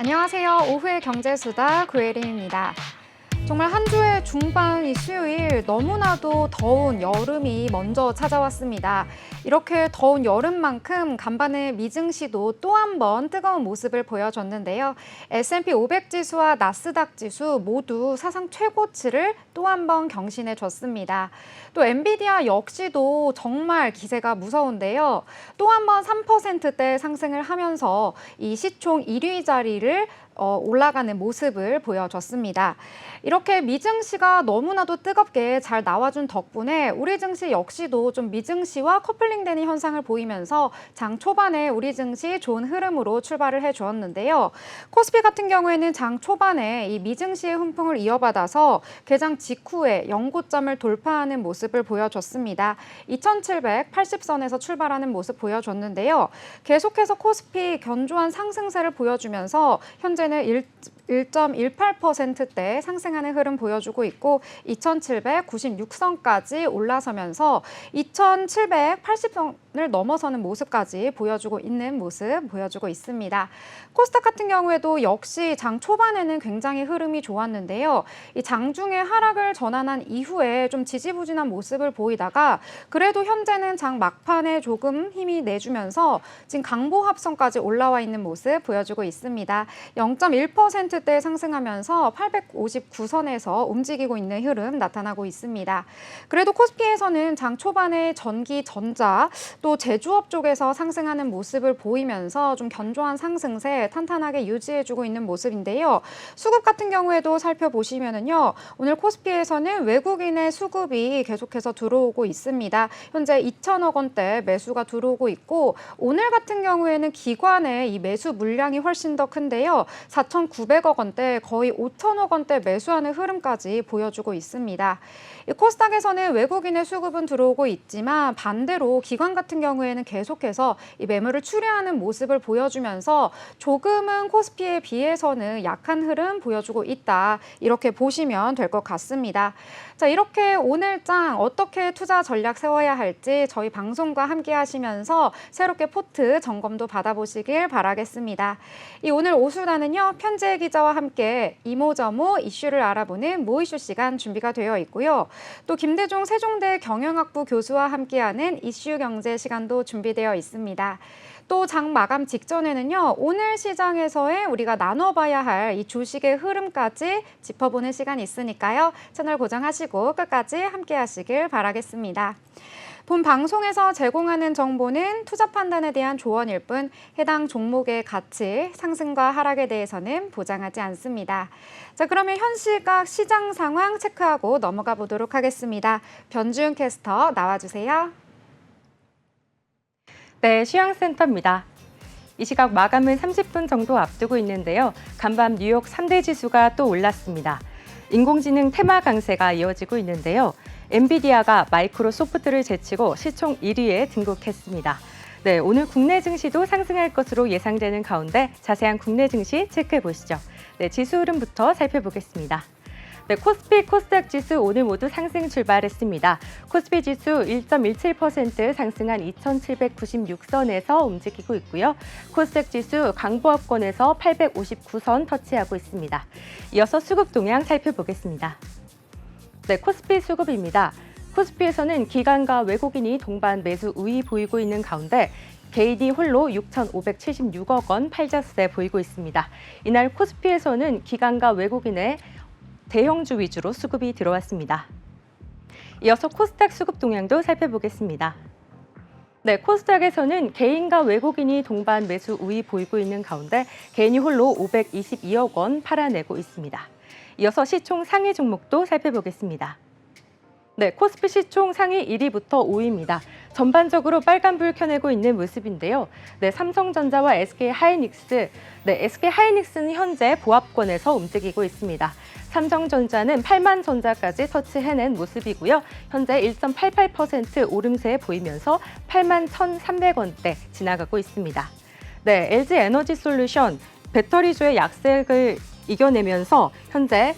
안녕하세요. 오후의 경제수다 구혜림입니다. 정말 한 주의 중반 수요일 너무나도 더운 여름이 먼저 찾아왔습니다. 이렇게 더운 여름만큼 간밤에 미증시도 또 한 번 뜨거운 모습을 보여줬는데요. S&P 500 지수와 나스닥 지수 모두 사상 최고치를 또 한 번 경신해 줬습니다. 또 엔비디아 역시도 정말 기세가 무서운데요. 또 한 번 3%대 상승을 하면서 이 시총 1위 자리를 올라가는 모습을 보여줬습니다. 이렇게 미증시가 너무나도 뜨겁게 잘 나와준 덕분에 우리 증시 역시도 좀 미증시와 커플링되는 현상을 보이면서 장 초반에 우리 증시 좋은 흐름으로 출발을 해주었는데요. 코스피 같은 경우에는 장 초반에 이 미증시의 훈풍을 이어받아서 개장 직후에 연고점을 돌파하는 모습을 보여줬습니다. 2780선에서 출발하는 모습 보여줬는데요. 계속해서 코스피 견조한 상승세를 보여주면서 현재는 1.18%대 상승하는 흐름 보여주고 있고 2796선까지 올라서면서 2780선을 넘어서는 모습까지 보여주고 있는 모습 보여주고 있습니다. 코스닥 같은 경우에도 역시 장 초반에는 굉장히 흐름이 좋았는데요. 이 장중에 하락을 전환한 이후에 좀 지지부진한 모습을 보이다가 그래도 현재는 장 막판에 조금 힘이 내주면서 지금 강보 합선까지 올라와 있는 모습 보여주고 있습니다. 0.1%대 상승하면서 859선에서 움직이고 있는 흐름 나타나고 있습니다. 그래도 코스피에서는 장 초반에 전기, 전자, 또 제조업 쪽에서 상승하는 모습을 보이면서 좀 견조한 상승세 탄탄하게 유지해주고 있는 모습인데요. 수급 같은 경우에도 살펴보시면은요, 오늘 코스피에서는 외국인의 수급이 계속해서 들어오고 있습니다. 현재 2천억 원대 매수가 들어오고 있고 오늘 같은 경우에는 기관의 이 매수 물량이 훨씬 더 큰데요. 4,900억 원대, 거의 5천억 원대 매수하는 흐름까지 보여주고 있습니다. 이 코스닥에서는 외국인의 수급은 들어오고 있지만 반대로 기관 같은 경우에는 계속해서 이 매물을 출회하는 모습을 보여주면서 조금은 코스피에 비해서는 약한 흐름 보여주고 있다. 이렇게 보시면 될 것 같습니다. 자, 이렇게 오늘장 어떻게 투자 전략 세워야 할지 저희 방송과 함께 하시면서 새롭게 포트 점검도 받아보시길 바라겠습니다. 이 오늘 오수단은요, 편재 기자와 함께 이모저모 이슈를 알아보는 모이슈 시간 준비가 되어 있고요. 또 김대중 세종대 경영학부 교수와 함께하는 이슈 경제 시간도 준비되어 있습니다. 또 장 마감 직전에는요, 오늘 시장에서의 우리가 나눠봐야 할 이 주식의 흐름까지 짚어보는 시간이 있으니까요. 채널 고정하시고 끝까지 함께 하시길 바라겠습니다. 본 방송에서 제공하는 정보는 투자 판단에 대한 조언일 뿐 해당 종목의 가치, 상승과 하락에 대해서는 보장하지 않습니다. 자, 그러면 현 시각 시장 상황 체크하고 넘어가 보도록 하겠습니다. 변주윤 캐스터 나와주세요. 네, 시황센터입니다. 이 시각 마감은 30분 정도 앞두고 있는데요. 간밤 뉴욕 3대 지수가 또 올랐습니다. 인공지능 테마 강세가 이어지고 있는데요. 엔비디아가 마이크로소프트를 제치고 시총 1위에 등극했습니다. 네, 오늘 국내 증시도 상승할 것으로 예상되는 가운데 자세한 국내 증시 체크해 보시죠. 네, 지수 흐름부터 살펴보겠습니다. 네, 코스피, 코스닥 지수 오늘 모두 상승 출발했습니다. 코스피 지수 1.17% 상승한 2,796선에서 움직이고 있고요. 코스닥 지수 강보합권에서 859선 터치하고 있습니다. 이어서 수급 동향 살펴보겠습니다. 네, 코스피 수급입니다. 코스피에서는 기관과 외국인이 동반 매수 우위 보이고 있는 가운데 개인이 홀로 6,576억 원 팔자세 보이고 있습니다. 이날 코스피에서는 기관과 외국인의 대형주 위주로 수급이 들어왔습니다. 이어서 코스닥 수급 동향도 살펴보겠습니다. 네, 코스닥에서는 개인과 외국인이 동반 매수 우위 보이고 있는 가운데 개인이 홀로 522억 원 팔아내고 있습니다. 이어서 시총 상위 종목도 살펴보겠습니다. 네, 코스피 시총 상위 1위부터 5위입니다. 전반적으로 빨간불 켜내고 있는 모습인데요. 네, 삼성전자와 SK하이닉스, SK하이닉스는 현재 보합권에서 움직이고 있습니다. 삼성전자는 8만전자까지 터치해낸 모습이고요. 현재 1.88% 오름세 보이면서 8만 1,300원대 지나가고 있습니다. 네, LG에너지솔루션 배터리주의 약세를 이겨내면서 현재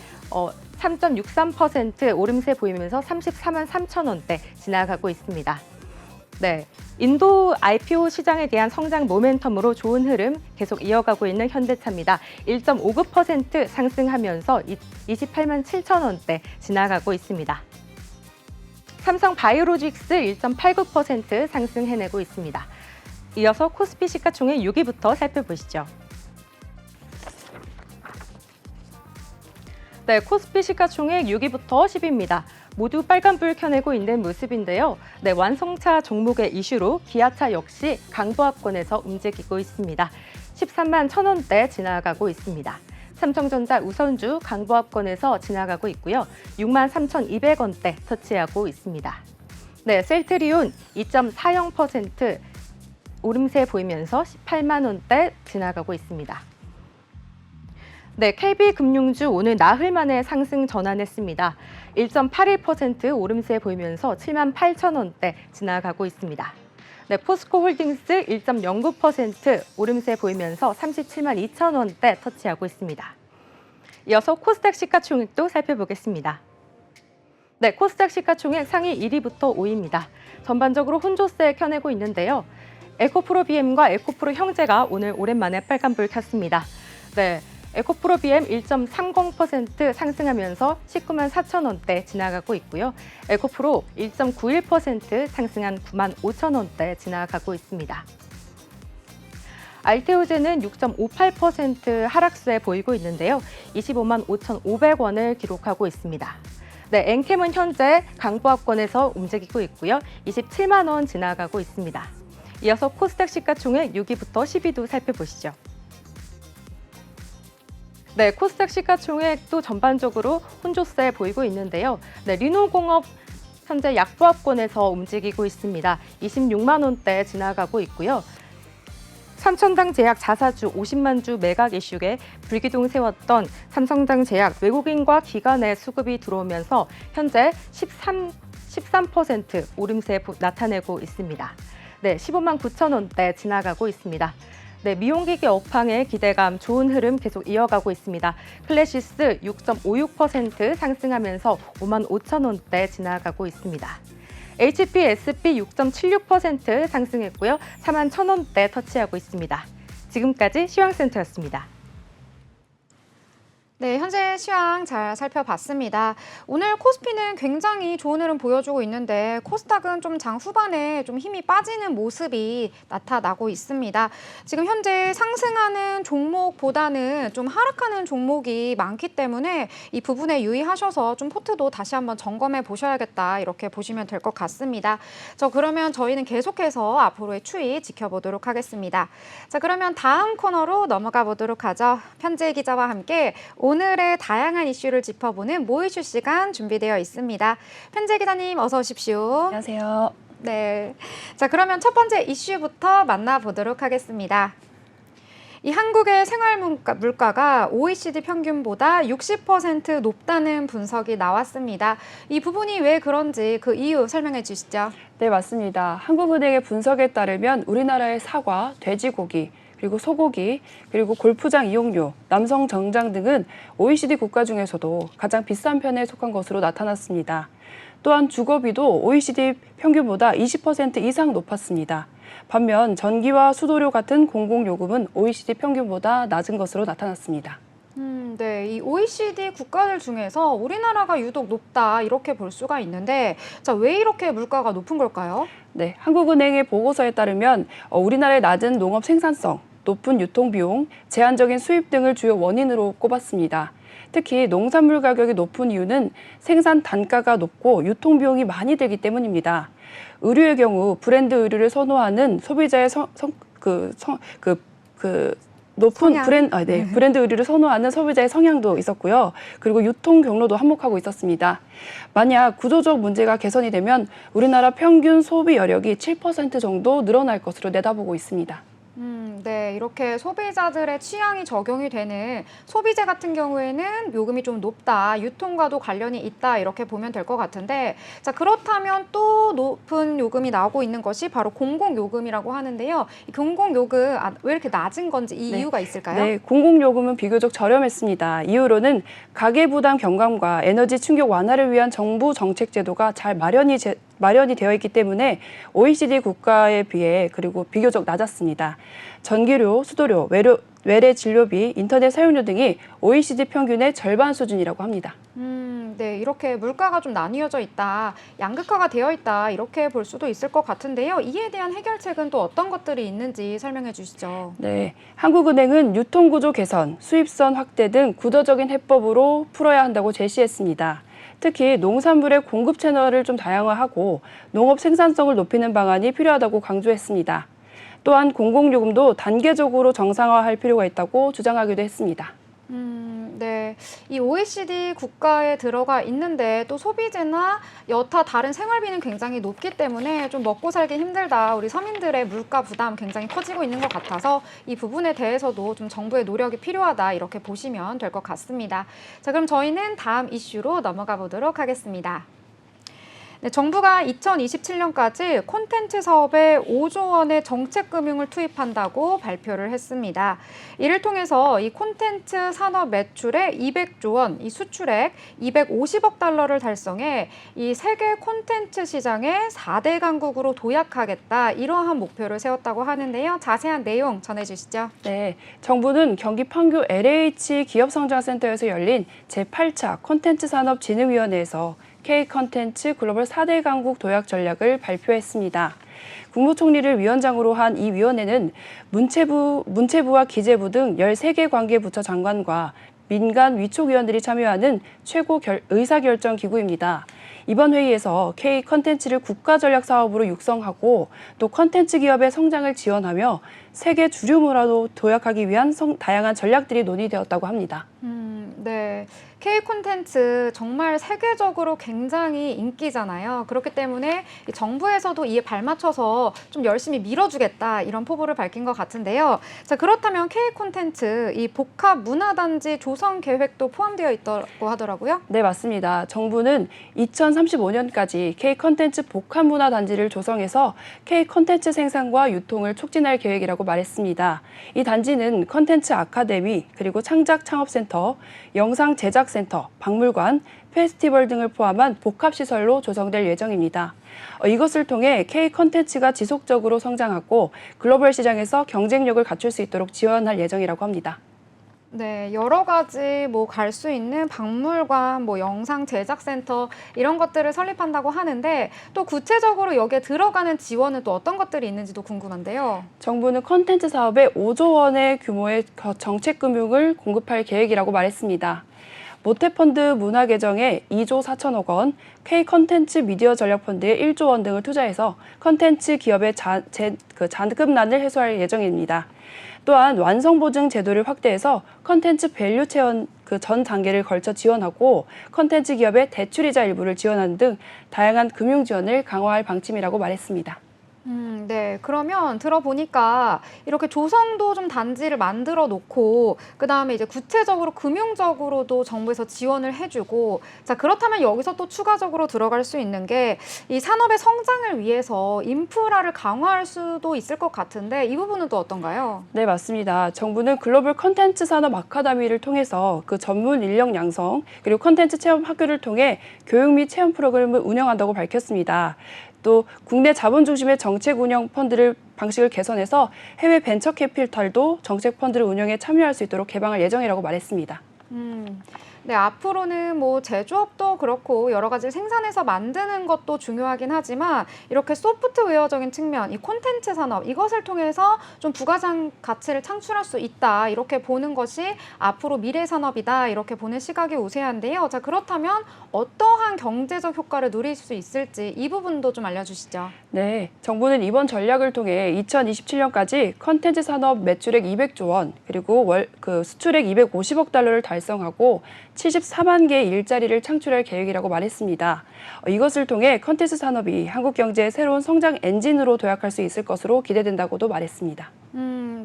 3.63% 오름세 보이면서 34만 3천 원대 지나가고 있습니다. 네, 인도 IPO 시장에 대한 성장 모멘텀으로 좋은 흐름 계속 이어가고 있는 현대차입니다. 1.59% 상승하면서 28만 7천 원대 지나가고 있습니다. 삼성 바이오로직스 1.89% 상승해내고 있습니다. 이어서 코스피 시가총액 6위부터 살펴보시죠. 네, 코스피 시가총액 6위부터 10위입니다. 모두 빨간불 켜내고 있는 모습인데요. 네, 완성차 종목의 이슈로 기아차 역시 강보합권에서 움직이고 있습니다. 13만 1,000원대 지나가고 있습니다. 삼성전자 우선주 강보합권에서 지나가고 있고요. 6만 3,200원대 터치하고 있습니다. 네, 셀트리온 2.40% 오름세 보이면서 18만 원대 지나가고 있습니다. 네, KB금융주 오늘 나흘 만에 상승 전환했습니다. 1.81% 오름세 보이면서 7만 8천 원대 지나가고 있습니다. 네, 포스코홀딩스 1.09% 오름세 보이면서 37만 2천 원대 터치하고 있습니다. 이어서 코스닥 시가총액도 살펴보겠습니다. 네, 코스닥 시가총액 상위 1위부터 5위입니다. 전반적으로 혼조세 켜내고 있는데요. 에코프로 BM과 에코프로 형제가 오늘 오랜만에 빨간불 켰습니다. 네, 에코프로 BM 1.30% 상승하면서 19만 4천 원대 지나가고 있고요. 에코프로 1.91% 상승한 9만 5천 원대 지나가고 있습니다. 알테오제는 6.58% 하락세 보이고 있는데요. 25만 5,500원을 기록하고 있습니다. 네, 엔캠은 현재 강보합권에서 움직이고 있고요. 27만 원 지나가고 있습니다. 이어서 코스닥 시가총액 6위부터 10위도 살펴보시죠. 네, 코스닥 시가총액도 전반적으로 혼조세 보이고 있는데요. 네, 리노공업 현재 약보합권에서 움직이고 있습니다. 26만 원대 지나가고 있고요. 삼천당 제약 자사주 50만 주 매각 이슈에 불기둥 세웠던 삼성당 제약 외국인과 기관의 수급이 들어오면서 현재 13% 오름세 나타내고 있습니다. 네, 15만 9천 원대 지나가고 있습니다. 네, 미용기기 업황의 기대감 좋은 흐름 계속 이어가고 있습니다. 클래시스 6.56% 상승하면서 5만 5천 원대 지나가고 있습니다. HPSP 6.76% 상승했고요. 4만 1천 원대 터치하고 있습니다. 지금까지 시황센터였습니다. 네, 현재 시황 잘 살펴봤습니다. 오늘 코스피는 굉장히 좋은 흐름 보여주고 있는데 코스닥은 좀 장 후반에 좀 힘이 빠지는 모습이 나타나고 있습니다. 지금 현재 상승하는 종목보다는 좀 하락하는 종목이 많기 때문에 이 부분에 유의하셔서 좀 포트도 다시 한번 점검해 보셔야겠다 이렇게 보시면 될 것 같습니다. 그러면 저희는 계속해서 앞으로의 추이 지켜보도록 하겠습니다. 자, 그러면 다음 코너로 넘어가 보도록 하죠. 편재 기자와 함께 오늘의 다양한 이슈를 짚어보는 모이슈 시간 준비되어 있습니다. 편재 기자님 어서 오십시오. 안녕하세요. 네. 자, 그러면 첫 번째 이슈부터 만나보도록 하겠습니다. 이 한국의 생활 물가가 OECD 평균보다 60% 높다는 분석이 나왔습니다. 이 부분이 왜 그런지 그 이유 설명해 주시죠. 네, 맞습니다. 한국은행의 분석에 따르면 우리나라의 사과, 돼지고기, 그리고 소고기, 그리고 골프장 이용료, 남성 정장 등은 OECD 국가 중에서도 가장 비싼 편에 속한 것으로 나타났습니다. 또한 주거비도 OECD 평균보다 20% 이상 높았습니다. 반면 전기와 수도료 같은 공공요금은 OECD 평균보다 낮은 것으로 나타났습니다. 네, 이 OECD 국가들 중에서 우리나라가 유독 높다 이렇게 볼 수가 있는데 자, 왜 이렇게 물가가 높은 걸까요? 네, 한국은행의 보고서에 따르면 우리나라의 낮은 농업 생산성, 높은 유통비용, 제한적인 수입 등을 주요 원인으로 꼽았습니다. 특히 농산물 가격이 높은 이유는 생산 단가가 높고 유통비용이 많이 들기 때문입니다. 의류의 경우 브랜드 의류를 선호하는 소비자의 높은 브랜드 의류를 선호하는 소비자의 성향도 있었고요. 그리고 유통 경로도 한몫하고 있었습니다. 만약 구조적 문제가 개선이 되면 우리나라 평균 소비 여력이 7% 정도 늘어날 것으로 내다보고 있습니다. 네, 이렇게 소비자들의 취향이 적용이 되는 소비재 같은 경우에는 요금이 좀 높다, 유통과도 관련이 있다 이렇게 보면 될 것 같은데 자, 그렇다면 또 높은 요금이 나오고 있는 것이 바로 공공요금이라고 하는데요. 이 공공요금 왜 이렇게 낮은 건지 이 이유가 있을까요? 네, 공공요금은 비교적 저렴했습니다. 이유로는 가계부담 경감과 에너지 충격 완화를 위한 정부 정책 제도가 잘 마련이 마련이 되어 있기 때문에 OECD 국가에 비해 그리고 비교적 낮았습니다. 전기료, 수도료, 외래 진료비, 인터넷 사용료 등이 OECD 평균의 절반 수준이라고 합니다. 네, 이렇게 물가가 좀 나뉘어져 있다, 양극화가 되어 있다, 이렇게 볼 수도 있을 것 같은데요. 이에 대한 해결책은 또 어떤 것들이 있는지 설명해 주시죠. 네, 한국은행은 유통구조 개선, 수입선 확대 등 구조적인 해법으로 풀어야 한다고 제시했습니다. 특히 농산물의 공급 채널을 좀 다양화하고 농업 생산성을 높이는 방안이 필요하다고 강조했습니다. 또한 공공요금도 단계적으로 정상화할 필요가 있다고 주장하기도 했습니다. 네. 이 OECD 국가에 들어가 있는데 또 소비재나 여타 다른 생활비는 굉장히 높기 때문에 좀 먹고 살기 힘들다. 우리 서민들의 물가 부담 굉장히 커지고 있는 것 같아서 이 부분에 대해서도 좀 정부의 노력이 필요하다. 이렇게 보시면 될 것 같습니다. 자, 그럼 저희는 다음 이슈로 넘어가 보도록 하겠습니다. 네, 정부가 2027년까지 콘텐츠 사업에 5조 원의 정책 금융을 투입한다고 발표를 했습니다. 이를 통해서 이 콘텐츠 산업 매출의 200조 원, 이 수출액 250억 달러를 달성해 이 세계 콘텐츠 시장의 4대 강국으로 도약하겠다, 이러한 목표를 세웠다고 하는데요. 자세한 내용 전해주시죠. 네, 정부는 경기 판교 LH 기업성장센터에서 열린 제8차 콘텐츠산업진흥위원회에서 K-컨텐츠 글로벌 4대 강국 도약 전략을 발표했습니다. 국무총리를 위원장으로 한 이 위원회는 문체부와 기재부 등 13개 관계부처 장관과 민간 위촉위원들이 참여하는 최고 의사결정 기구입니다. 이번 회의에서 K-컨텐츠를 국가전략 사업으로 육성하고 또 컨텐츠 기업의 성장을 지원하며 세계 주류 문화로 도약하기 위한 다양한 전략들이 논의되었다고 합니다. 네. K-콘텐츠 정말 세계적으로 굉장히 인기잖아요. 그렇기 때문에 정부에서도 이에 발맞춰서 좀 열심히 밀어주겠다, 이런 포부를 밝힌 것 같은데요. 자, 그렇다면 K-콘텐츠 이 복합 문화단지 조성 계획도 포함되어 있다고 하더라고요. 네, 맞습니다. 정부는 2035년까지 K-컨텐츠 복합 문화단지를 조성해서 K-컨텐츠 생산과 유통을 촉진할 계획이라고 말했습니다. 이 단지는 컨텐츠 아카데미, 그리고 창작 창업센터, 영상 제작센터, 박물관, 페스티벌 등을 포함한 복합시설로 조성될 예정입니다. 이것을 통해 K-컨텐츠가 지속적으로 성장하고 글로벌 시장에서 경쟁력을 갖출 수 있도록 지원할 예정이라고 합니다. 네, 여러 가지 뭐 갈 수 있는 박물관, 뭐 영상 제작센터, 이런 것들을 설립한다고 하는데 또 구체적으로 여기에 들어가는 지원은 또 어떤 것들이 있는지도 궁금한데요. 정부는 컨텐츠 사업에 5조 원의 규모의 정책 금융을 공급할 계획이라고 말했습니다. 모태펀드 문화계정에 2조 4천억 원, K-컨텐츠 미디어 전략펀드에 1조 원 등을 투자해서 컨텐츠 기업의 잔금난을 해소할 예정입니다. 또한 완성보증 제도를 확대해서 컨텐츠 밸류 체험 전 단계를 걸쳐 지원하고 컨텐츠 기업의 대출이자 일부를 지원하는 등 다양한 금융 지원을 강화할 방침이라고 말했습니다. 네. 그러면 들어보니까 이렇게 조성도 좀 단지를 만들어 놓고 그다음에 이제 구체적으로 금융적으로도 정부에서 지원을 해주고, 자, 그렇다면 여기서 또 추가적으로 들어갈 수 있는 게 이 산업의 성장을 위해서 인프라를 강화할 수도 있을 것 같은데 이 부분은 또 어떤가요? 네, 맞습니다. 정부는 글로벌 컨텐츠 산업 아카데미를 통해서 그 전문 인력 양성, 그리고 컨텐츠 체험 학교를 통해 교육 및 체험 프로그램을 운영한다고 밝혔습니다. 또 국내 자본 중심의 정책 운영 펀드를 방식을 개선해서 해외 벤처 캐피탈도 정책 펀드를 운영에 참여할 수 있도록 개방할 예정이라고 말했습니다. 네, 앞으로는 뭐 제조업도 그렇고 여러 가지 생산해서 만드는 것도 중요하긴 하지만 이렇게 소프트웨어적인 측면, 이 콘텐츠 산업, 이것을 통해서 좀 부가장 가치를 창출할 수 있다, 이렇게 보는 것이 앞으로 미래 산업이다, 이렇게 보는 시각이 우세한데요. 자, 그렇다면 어떠한 경제적 효과를 누릴 수 있을지 이 부분도 좀 알려주시죠. 네, 정부는 이번 전략을 통해 2027년까지 컨텐츠 산업 매출액 200조 원, 그리고 수출액 250억 달러를 달성하고 74만 개의 일자리를 창출할 계획이라고 말했습니다. 이것을 통해 컨텐츠 산업이 한국 경제의 새로운 성장 엔진으로 도약할 수 있을 것으로 기대된다고도 말했습니다.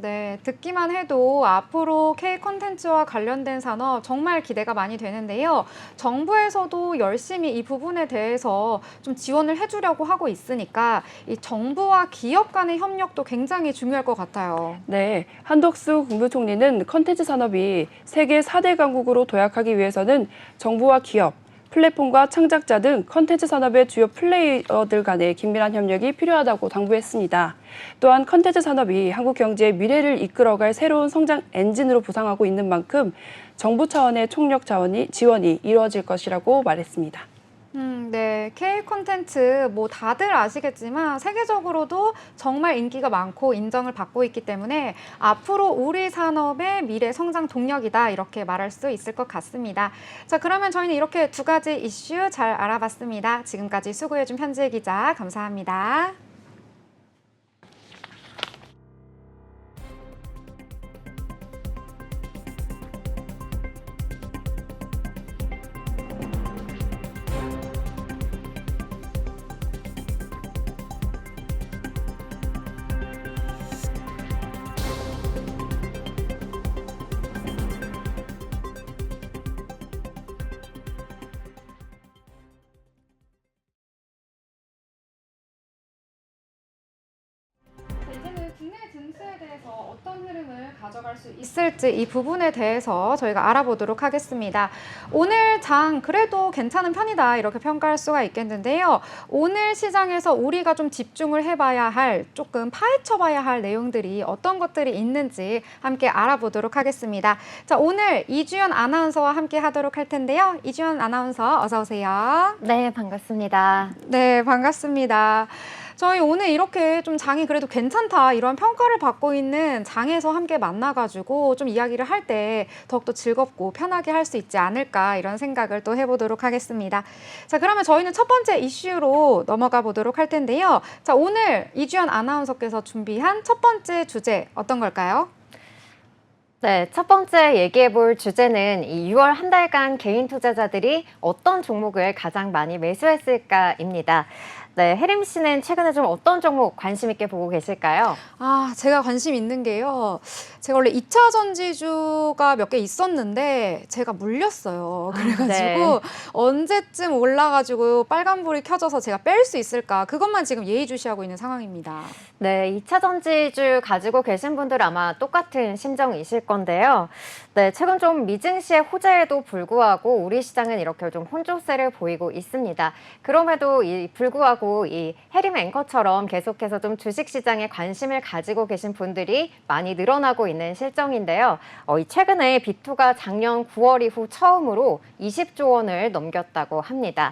네. 듣기만 해도 앞으로 K-콘텐츠와 관련된 산업 정말 기대가 많이 되는데요. 정부에서도 열심히 이 부분에 대해서 좀 지원을 해주려고 하고 있으니까 이 정부와 기업 간의 협력도 굉장히 중요할 것 같아요. 네, 한덕수 국무총리는 컨텐츠 산업이 세계 4대 강국으로 도약하기 위해서는 정부와 기업, 플랫폼과 창작자 등 컨텐츠 산업의 주요 플레이어들 간의 긴밀한 협력이 필요하다고 당부했습니다. 또한 컨텐츠 산업이 한국 경제의 미래를 이끌어갈 새로운 성장 엔진으로 부상하고 있는 만큼 정부 차원의 총력 지원이 이루어질 것이라고 말했습니다. 네. K 콘텐츠 뭐 다들 아시겠지만 세계적으로도 정말 인기가 많고 인정을 받고 있기 때문에 앞으로 우리 산업의 미래 성장 동력이다 이렇게 말할 수 있을 것 같습니다. 자, 그러면 저희는 이렇게 두 가지 이슈 잘 알아봤습니다. 지금까지 수고해준 편지혜 기자 감사합니다. 이제는 국내 증시에 대해서 어떤 흐름을 가져갈 수 있을지 이 부분에 대해서 저희가 알아보도록 하겠습니다. 오늘 장 그래도 괜찮은 편이다 이렇게 평가할 수가 있겠는데요. 오늘 시장에서 우리가 좀 집중을 해봐야 할 조금 파헤쳐봐야 할 내용들이 어떤 것들이 있는지 함께 알아보도록 하겠습니다. 자, 오늘 이주연 아나운서와 함께 하도록 할 텐데요. 이주연 아나운서 어서 오세요. 네, 반갑습니다. 네, 반갑습니다. 저희 오늘 이렇게 좀 장이 그래도 괜찮다 이런 평가를 받고 있는 장에서 함께 만나가지고 좀 이야기를 할 때 더욱더 즐겁고 편하게 할 수 있지 않을까 이런 생각을 또 해보도록 하겠습니다. 자, 그러면 저희는 첫 번째 이슈로 넘어가 보도록 할 텐데요. 자, 오늘 이주연 아나운서께서 준비한 첫 번째 주제 어떤 걸까요? 네, 첫 번째 얘기해 볼 주제는 이 6월 한 달간 개인 투자자들이 어떤 종목을 가장 많이 매수했을까입니다. 네, 혜림 씨는 최근에 좀 어떤 종목 관심 있게 보고 계실까요? 아, 제가 관심 있는 게요. 제가 원래 2차 전지주가 몇 개 있었는데 제가 물렸어요. 그래가지고 네. 언제쯤 올라가지고 빨간불이 켜져서 제가 뺄 수 있을까? 그것만 지금 예의주시하고 있는 상황입니다. 네, 2차 전지주 가지고 계신 분들 아마 똑같은 심정이실 건데요. 네, 최근 좀 미증시의 호재에도 불구하고 우리 시장은 이렇게 좀 혼조세를 보이고 있습니다. 그럼에도 불구하고 이 해림 앵커처럼 계속해서 좀 주식시장에 관심을 가지고 계신 분들이 많이 늘어나고 있는 실정인데요. 이 최근에 빅2가 작년 9월 이후 처음으로 20조 원을 넘겼다고 합니다.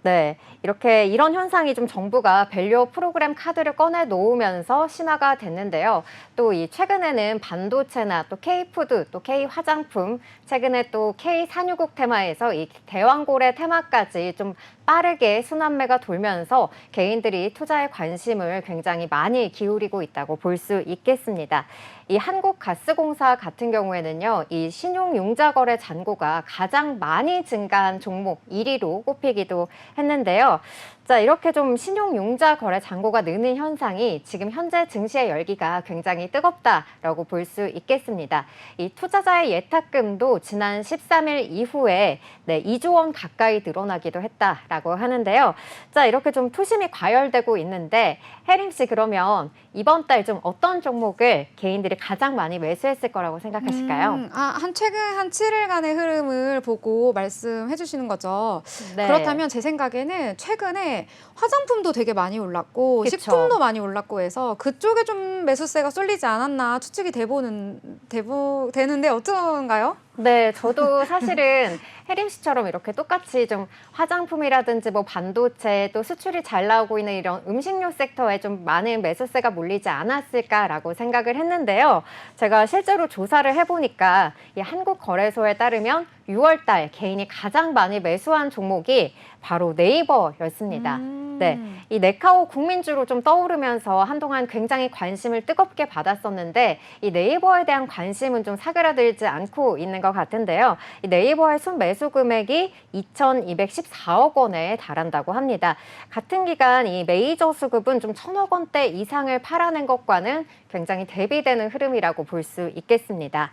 네, 이렇게 이런 현상이 좀 정부가 밸류 프로그램 카드를 꺼내 놓으면서 심화가 됐는데요. 또 이 최근에는 반도체나 또 K푸드, 또 K화장품, 최근에 또 K산유국 테마에서 이 대왕고래 테마까지 좀 빠르게 순환매가 돌면서 개인들이 투자에 관심을 굉장히 많이 기울이고 있다고 볼 수 있겠습니다. 이 한국가스공사 같은 경우에는요, 이 신용융자 거래 잔고가 가장 많이 증가한 종목 1위로 꼽히기도 했는데요. 자, 이렇게 좀 신용융자 거래 잔고가 느는 현상이 지금 현재 증시의 열기가 굉장히 뜨겁다라고 볼 수 있겠습니다. 이 투자자의 예탁금도 지난 13일 이후에 2조 원 가까이 늘어나기도 했다라고 하는데요. 자, 이렇게 좀 투심이 과열되고 있는데 혜림 씨, 그러면 이번 달 좀 어떤 종목을 개인들이 가장 많이 매수했을 거라고 생각하실까요? 최근 한 7일간의 흐름을 보고 말씀해 주시는 거죠. 네. 그렇다면 제 생각에는 최근에 화장품도 되게 많이 올랐고 그쵸. 식품도 많이 올랐고 해서 그쪽에 좀 매수세가 쏠리지 않았나 추측이 되는데 어떤가요? 네, 저도 사실은 혜림 씨처럼 이렇게 똑같이 좀 화장품이라든지 뭐 반도체 또 수출이 잘 나오고 있는 이런 음식료 섹터에 좀 많은 매수세가 몰리지 않았을까라고 생각을 했는데요. 제가 실제로 조사를 해보니까 이 한국거래소에 따르면 6월 달 개인이 가장 많이 매수한 종목이 바로 네이버였습니다. 네, 이 네카오 국민주로 좀 떠오르면서 한동안 굉장히 관심을 뜨겁게 받았었는데 이 네이버에 대한 관심은 좀 사그라들지 않고 있는 것 같은데요. 이 네이버의 순매수 금액이 2,214억 원에 달한다고 합니다. 같은 기간 이 메이저 수급은 좀 1,000억 원대 이상을 팔아낸 것과는 굉장히 대비되는 흐름이라고 볼 수 있겠습니다.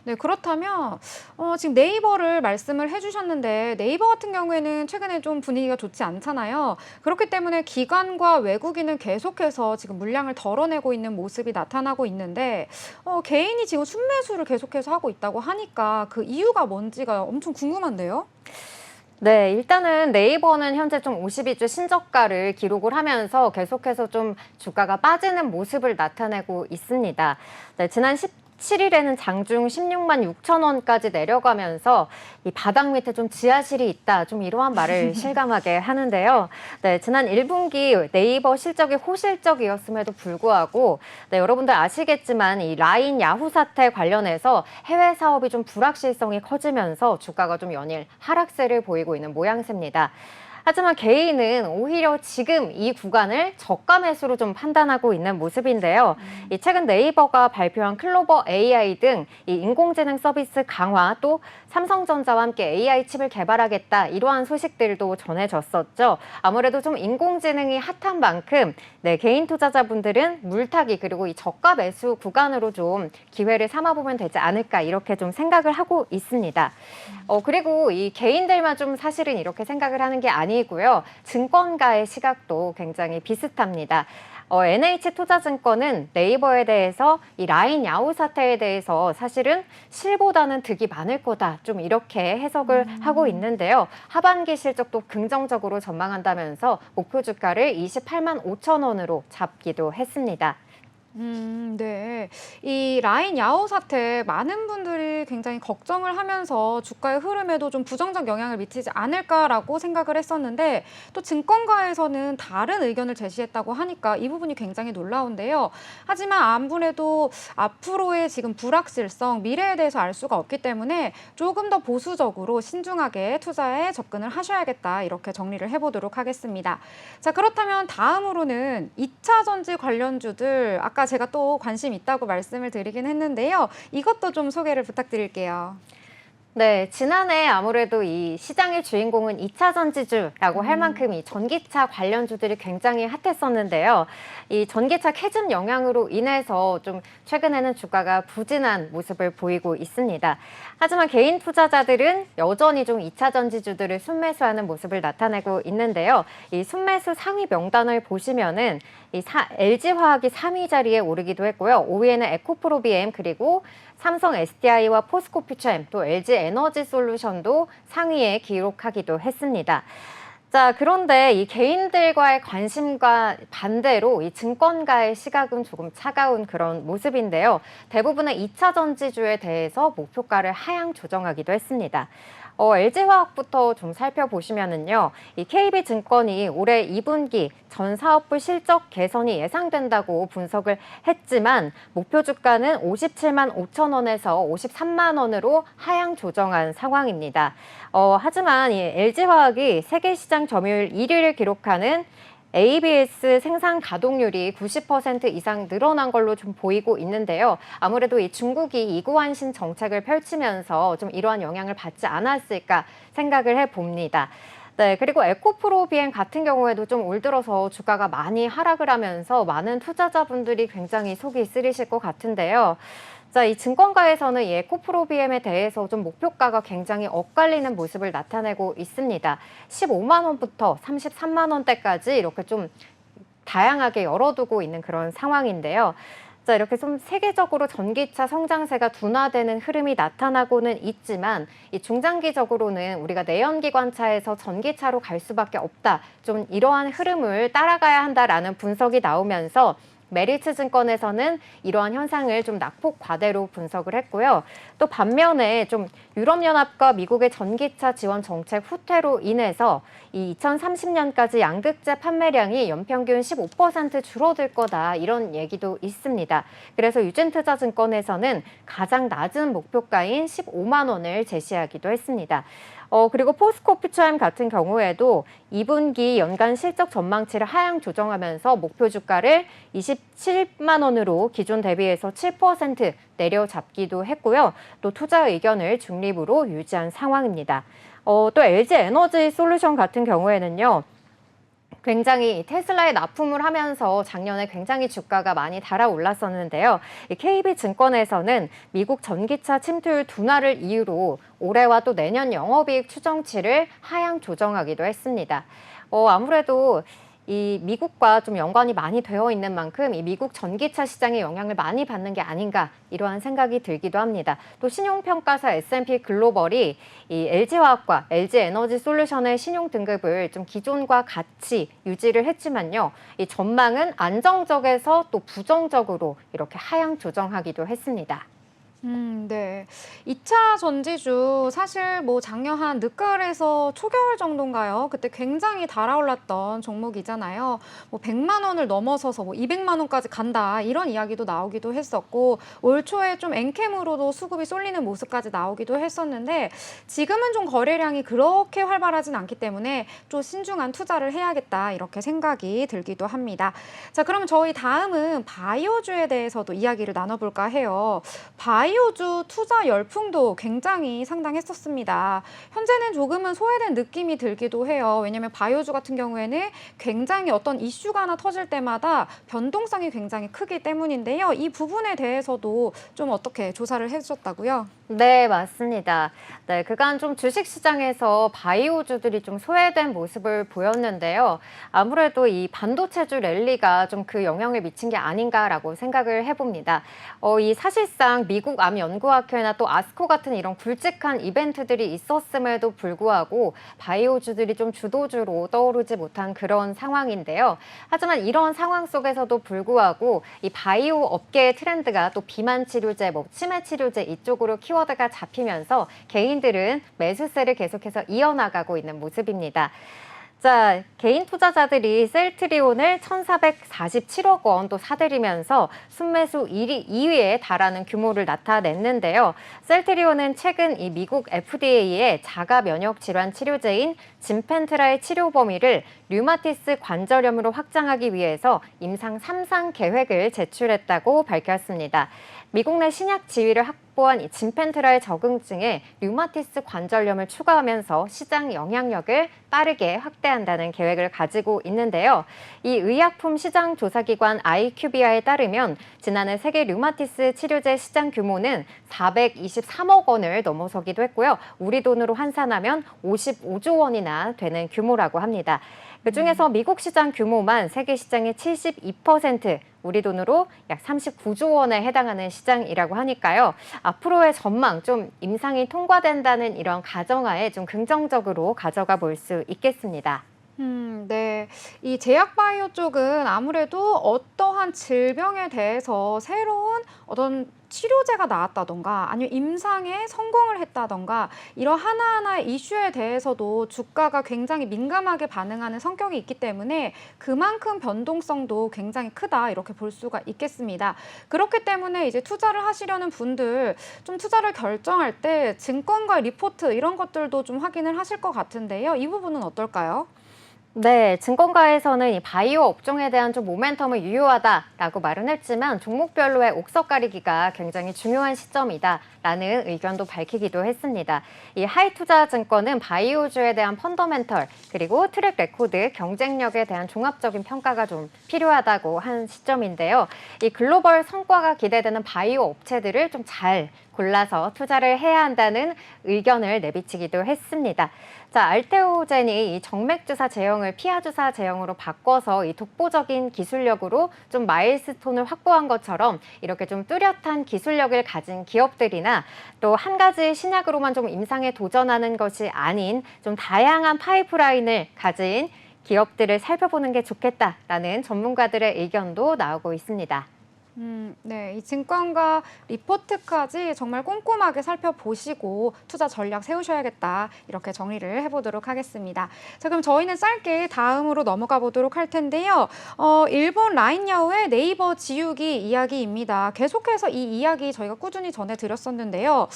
네, 그렇다면 지금 네이버를 말씀을 해주셨는데 네이버 같은 경우에는 최근에 좀 분위기가 좋지 않잖아요. 그렇기 때문에 기관과 외국인은 계속해서 지금 물량을 덜어내고 있는 모습이 나타나고 있는데 개인이 지금 순매수를 계속해서 하고 있다고 하니까 그 이유가 뭔지가 엄청 궁금한데요. 네, 일단은 네이버는 현재 좀 52주 신저가를 기록을 하면서 계속해서 좀 주가가 빠지는 모습을 나타내고 있습니다. 네, 지난 17일에는 장중 16만 6천 원까지 내려가면서 이 바닥 밑에 좀 지하실이 있다, 좀 이러한 말을 실감하게 하는데요. 네, 지난 1분기 네이버 실적이 호실적이었음에도 불구하고 네, 여러분들 아시겠지만 이 라인 야후 사태 관련해서 해외 사업이 좀 불확실성이 커지면서 주가가 좀 연일 하락세를 보이고 있는 모양새입니다. 하지만 개인은 오히려 지금 이 구간을 저가 매수로 좀 판단하고 있는 모습인데요. 이 최근 네이버가 발표한 클로버 AI 등 이 인공지능 서비스 강화, 또 삼성전자와 함께 AI 칩을 개발하겠다, 이러한 소식들도 전해졌었죠. 아무래도 좀 인공지능이 핫한 만큼 네, 개인 투자자분들은 물타기 그리고 이 저가 매수 구간으로 좀 기회를 삼아보면 되지 않을까, 이렇게 좀 생각을 하고 있습니다. 그리고 이 개인들만 좀 사실은 이렇게 생각을 하는 게 아니고요. 증권가의 시각도 굉장히 비슷합니다. NH투자증권은 네이버에 대해서 이 라인 야후 사태에 대해서 사실은 실보다는 득이 많을 거다, 좀 이렇게 해석을 하고 있는데요. 하반기 실적도 긍정적으로 전망한다면서 목표 주가를 28만 5천 원으로 잡기도 했습니다. 네. 이 라인 야후 사태 많은 분들이 굉장히 걱정을 하면서 주가의 흐름에도 좀 부정적 영향을 미치지 않을까라고 생각을 했었는데 또 증권가에서는 다른 의견을 제시했다고 하니까 이 부분이 굉장히 놀라운데요. 하지만 아무래도 앞으로의 지금 불확실성, 미래에 대해서 알 수가 없기 때문에 조금 더 보수적으로 신중하게 투자에 접근을 하셔야겠다, 이렇게 정리를 해보도록 하겠습니다. 자, 그렇다면 다음으로는 2차 전지 관련주들, 아까 제가 또 관심 있다고 말씀을 드리긴 했는데요. 이것도 좀 소개를 부탁드릴게요. 네, 지난해 아무래도 이 시장의 주인공은 2차 전지주라고 할 만큼 이 전기차 관련주들이 굉장히 핫했었는데요. 이 전기차 캐즘 영향으로 인해서 좀 최근에는 주가가 부진한 모습을 보이고 있습니다. 하지만 개인 투자자들은 여전히 좀 2차 전지주들을 순매수하는 모습을 나타내고 있는데요. 이 순매수 상위 명단을 보시면은 LG화학이 3위 자리에 오르기도 했고요. 5위에는 에코프로비엠, 그리고 삼성 SDI와 포스코퓨처엠, 또 LG에너지솔루션도 상위에 기록하기도 했습니다. 자, 그런데 이 개인들과의 관심과 반대로 이 증권가의 시각은 조금 차가운 그런 모습인데요. 대부분의 2차 전지주에 대해서 목표가를 하향 조정하기도 했습니다. LG화학부터 좀 살펴보시면은요, 이 KB증권이 올해 2분기 전 사업부 실적 개선이 예상된다고 분석을 했지만 목표 주가는 57만 5천 원에서 53만 원으로 하향 조정한 상황입니다. 하지만 이 LG화학이 세계 시장 점유율 1위를 기록하는 ABS 생산 가동률이 90% 이상 늘어난 걸로 좀 보이고 있는데요. 아무래도 이 중국이 이구환신 정책을 펼치면서 좀 이러한 영향을 받지 않았을까 생각을 해봅니다. 네, 그리고 에코프로비엠 같은 경우에도 좀 올 들어서 주가가 많이 하락을 하면서 많은 투자자분들이 굉장히 속이 쓰리실 것 같은데요. 자, 이 증권가에서는 이 에코프로비엠에 대해서 좀 목표가가 굉장히 엇갈리는 모습을 나타내고 있습니다. 15만 원부터 33만 원대까지 이렇게 좀 다양하게 열어두고 있는 그런 상황인데요. 자, 이렇게 좀 세계적으로 전기차 성장세가 둔화되는 흐름이 나타나고는 있지만 이 중장기적으로는 우리가 내연기관차에서 전기차로 갈 수밖에 없다, 좀 이러한 흐름을 따라가야 한다라는 분석이 나오면서 메리츠 증권에서는 이러한 현상을 좀 낙폭 과대로 분석을 했고요. 또 반면에 좀 유럽연합과 미국의 전기차 지원 정책 후퇴로 인해서 이 2030년까지 양극재 판매량이 연평균 15% 줄어들 거다, 이런 얘기도 있습니다. 그래서 유진투자증권에서는 가장 낮은 목표가인 15만 원을 제시하기도 했습니다. 그리고 포스코퓨처엠 같은 경우에도 2분기 연간 실적 전망치를 하향 조정하면서 목표 주가를 27만 원으로 기존 대비해서 7% 내려잡기도 했고요. 또 투자 의견을 중립으로 유지한 상황입니다. 또 LG에너지솔루션 같은 경우에는요, 굉장히 테슬라에 납품을 하면서 작년에 굉장히 주가가 많이 달아올랐었는데요. KB증권에서는 미국 전기차 침투율 둔화를 이유로 올해와 또 내년 영업이익 추정치를 하향 조정하기도 했습니다. 아무래도 이 미국과 좀 연관이 많이 되어 있는 만큼 이 미국 전기차 시장에 영향을 많이 받는 게 아닌가 이러한 생각이 들기도 합니다. 또 신용평가사 S&P 글로벌이 이 LG화학과 LG에너지솔루션의 신용 등급을 좀 기존과 같이 유지를 했지만요. 이 전망은 안정적에서 또 부정적으로 이렇게 하향 조정하기도 했습니다. 네. 2차 전지주 사실 뭐 작년 한 늦가을에서 초겨울 정도인가요? 그때 굉장히 달아올랐던 종목이잖아요. 뭐 100만 원을 넘어서서 뭐 200만 원까지 간다 이런 이야기도 나오기도 했었고 올 초에 좀 엔캠으로도 수급이 쏠리는 모습까지 나오기도 했었는데 지금은 좀 거래량이 그렇게 활발하진 않기 때문에 좀 신중한 투자를 해야겠다 이렇게 생각이 들기도 합니다. 자, 그럼 저희 다음은 바이오주에 대해서도 이야기를 나눠볼까 해요. 바이오주 투자 열풍도 굉장히 상당했었습니다. 현재는 조금은 소외된 느낌이 들기도 해요. 왜냐하면 바이오주 같은 경우에는 굉장히 어떤 이슈가 하나 터질 때마다 변동성이 굉장히 크기 때문인데요. 이 부분에 대해서도 좀 어떻게 조사를 해주셨다고요? 네, 맞습니다. 네, 그간 좀 주식시장에서 바이오주들이 좀 소외된 모습을 보였는데요. 아무래도 이 반도체주 랠리가 좀 그 영향을 미친 게 아닌가라고 생각을 해봅니다. 이 사실상 미국 암연구학회나 또 아스코 같은 이런 굵직한 이벤트들이 있었음에도 불구하고 바이오주들이 좀 주도주로 떠오르지 못한 그런 상황인데요. 하지만 이런 상황 속에서도 불구하고 이 바이오 업계의 트렌드가 또 비만 치료제, 뭐 치매 치료제 이쪽으로 키워드가 잡히면서 개인들은 매수세를 계속해서 이어나가고 있는 모습입니다. 자, 개인 투자자들이 셀트리온을 1,447억 원 또 사들이면서 순매수 2위에 달하는 규모를 나타냈는데요. 셀트리온은 최근 이 미국 FDA의 자가 면역 질환 치료제인 짐펜트라의 치료 범위를 류마티스 관절염으로 확장하기 위해서 임상 3상 계획을 제출했다고 밝혔습니다. 미국 내 신약 지위를 확보한 이 짐펜트라의 적응증에 류마티스 관절염을 추가하면서 시장 영향력을 빠르게 확대한다는 계획을 가지고 있는데요. 이 의약품 시장 조사기관 IQVIA에 따르면 지난해 세계 류마티스 치료제 시장 규모는 423억 원을 넘어서기도 했고요. 우리 돈으로 환산하면 55조 원이나 되는 규모라고 합니다. 그중에서 미국 시장 규모만 세계 시장의 72%, 우리 돈으로 약 39조 원에 해당하는 시장이라고 하니까요. 앞으로의 전망 좀 임상이 통과된다는 이런 가정하에 좀 긍정적으로 가져가 볼 수 있겠습니다. 네. 이 제약바이오 쪽은 아무래도 어떠한 질병에 대해서 새로운 어떤 치료제가 나왔다던가 아니면 임상에 성공을 했다던가 이런 하나하나의 이슈에 대해서도 주가가 굉장히 민감하게 반응하는 성격이 있기 때문에 그만큼 변동성도 굉장히 크다 이렇게 볼 수가 있겠습니다. 그렇기 때문에 이제 투자를 하시려는 분들 좀 투자를 결정할 때 증권가 리포트 이런 것들도 좀 확인을 하실 것 같은데요. 이 부분은 어떨까요? 네, 증권가에서는 이 바이오 업종에 대한 좀 모멘텀을 유효하다라고 말은 했지만 종목별로의 옥석 가리기가 굉장히 중요한 시점이다라는 의견도 밝히기도 했습니다. 이 하이투자증권은 바이오주에 대한 펀더멘털 그리고 트랙 레코드, 경쟁력에 대한 종합적인 평가가 좀 필요하다고 한 시점인데요. 이 글로벌 성과가 기대되는 바이오 업체들을 좀 잘 골라서 투자를 해야 한다는 의견을 내비치기도 했습니다. 자, 알테오젠이 이 정맥주사 제형을 피하주사 제형으로 바꿔서 이 독보적인 기술력으로 좀 마일스톤을 확보한 것처럼 이렇게 좀 뚜렷한 기술력을 가진 기업들이나 또 한 가지 신약으로만 좀 임상에 도전하는 것이 아닌 좀 다양한 파이프라인을 가진 기업들을 살펴보는 게 좋겠다라는 전문가들의 의견도 나오고 있습니다. 네, 이 증권가 리포트까지 정말 꼼꼼하게 살펴보시고 투자 전략 세우셔야겠다 이렇게 정리를 해보도록 하겠습니다. 자, 그럼 저희는 짧게 다음으로 넘어가 보도록 할 텐데요. 일본 라인야오의 네이버 지우기 이야기입니다. 계속해서 이 이야기 저희가 꾸준히 전해드렸었는데요.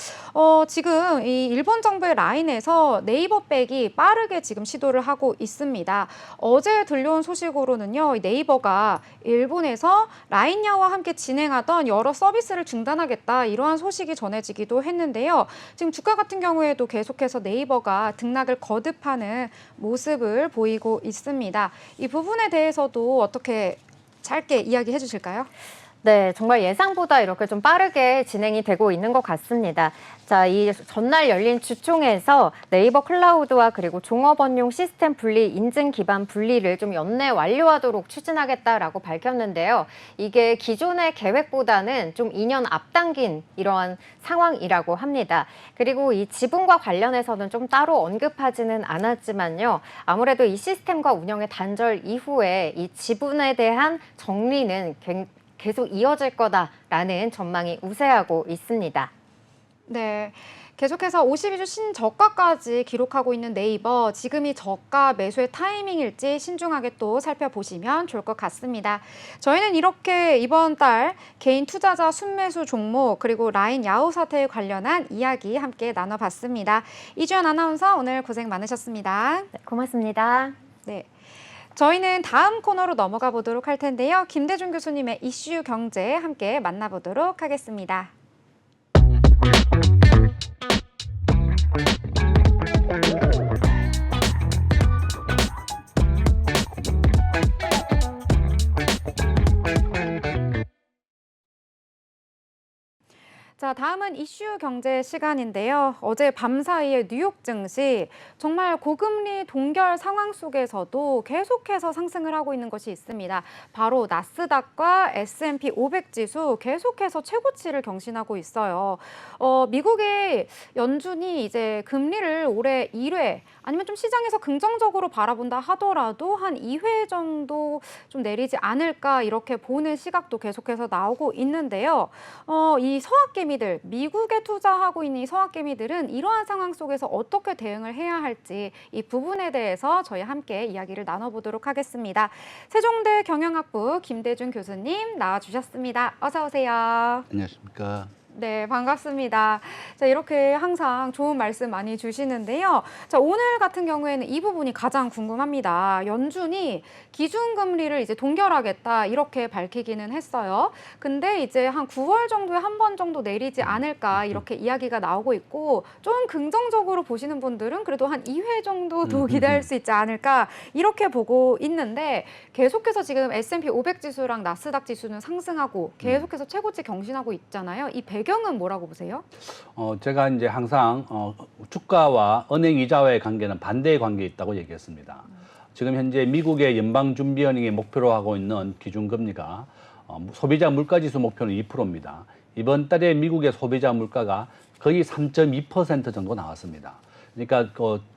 지금 이 일본 정부의 라인에서 네이버 빼기 빠르게 지금 시도를 하고 있습니다. 어제 들려온 소식으로는요, 이 네이버가 일본에서 라인야오와 함께 진행하던 여러 서비스를 중단하겠다 이러한 소식이 전해지기도 했는데요. 지금 주가 같은 경우에도 계속해서 네이버가 등락을 거듭하는 모습을 보이고 있습니다. 이 부분에 대해서도 어떻게 짧게 이야기해 주실까요? 네, 정말 예상보다 이렇게 좀 빠르게 진행이 되고 있는 것 같습니다. 자, 이 전날 열린 주총에서 네이버 클라우드와 그리고 종업원용 시스템 분리, 인증 기반 분리를 좀 연내 완료하도록 추진하겠다라고 밝혔는데요. 이게 기존의 계획보다는 좀 2년 앞당긴 이러한 상황이라고 합니다. 그리고 이 지분과 관련해서는 좀 따로 언급하지는 않았지만요. 아무래도 이 시스템과 운영의 단절 이후에 이 지분에 대한 정리는 계속 이어질 거다라는 전망이 우세하고 있습니다. 네. 계속해서 52주 신저가까지 기록하고 있는 네이버, 지금이 저가 매수의 타이밍일지 신중하게 또 살펴보시면 좋을 것 같습니다. 저희는 이렇게 이번 달 개인 투자자 순매수 종목 그리고 라인 야후 사태에 관련한 이야기 함께 나눠봤습니다. 이주연 아나운서 오늘 고생 많으셨습니다. 네, 고맙습니다. 네. 저희는 다음 코너로 넘어가 보도록 할 텐데요. 김대중 교수님의 이슈 경제 함께 만나보도록 하겠습니다. 자, 다음은 이슈 경제 시간인데요. 어제 밤 사이에 뉴욕 증시 정말 고금리 동결 상황 속에서도 계속해서 상승을 하고 있는 것이 있습니다. 바로 나스닥과 S&P 500 지수 계속해서 최고치를 경신하고 있어요. 미국의 연준이 이제 금리를 올해 1회 아니면 좀 시장에서 긍정적으로 바라본다 하더라도 한 2회 정도 좀 내리지 않을까 이렇게 보는 시각도 계속해서 나오고 있는데요. 이 서학개미들, 미국에 투자하고 있는 이 서학개미들은 이러한 상황 속에서 어떻게 대응을 해야 할지 이 부분에 대해서 저희 함께 이야기를 나눠보도록 하겠습니다. 세종대 경영학부 김대중 교수님 나와주셨습니다. 어서 오세요. 안녕하십니까. 네, 반갑습니다. 자, 이렇게 항상 좋은 말씀 많이 주시는데요. 자, 오늘 같은 경우에는 이 부분이 가장 궁금합니다. 연준이 기준금리를 이제 동결하겠다 이렇게 밝히기는 했어요. 근데 이제 한 9월 정도에 한 번 정도 내리지 않을까 이렇게 이야기가 나오고 있고 좀 긍정적으로 보시는 분들은 그래도 한 2회 정도도 기다릴 수 있지 않을까 이렇게 보고 있는데 계속해서 지금 S&P 500 지수랑 나스닥 지수는 상승하고 계속해서 최고치 경신하고 있잖아요. 이 배경은 뭐라고 보세요? 제가 이제 항상 주가와 은행 이자와의 관계는 반대의 관계에 있다고 얘기했습니다. 지금 현재 미국의 연방준비은행이 목표로 하고 있는 기준금리가 소비자 물가지수 목표는 2%입니다. 이번 달에 미국의 소비자 물가가 거의 3.2% 정도 나왔습니다. 그러니까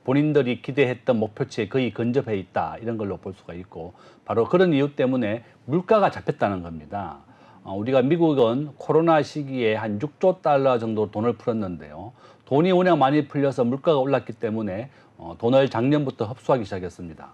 본인들이 기대했던 목표치에 거의 근접해 있다 이런 걸로 볼 수가 있고 바로 그런 이유 때문에 물가가 잡혔다는 겁니다. 우리가 미국은 코로나 시기에 한 6조 달러 정도 돈을 풀었는데요. 돈이 워낙 많이 풀려서 물가가 올랐기 때문에 돈을 작년부터 흡수하기 시작했습니다.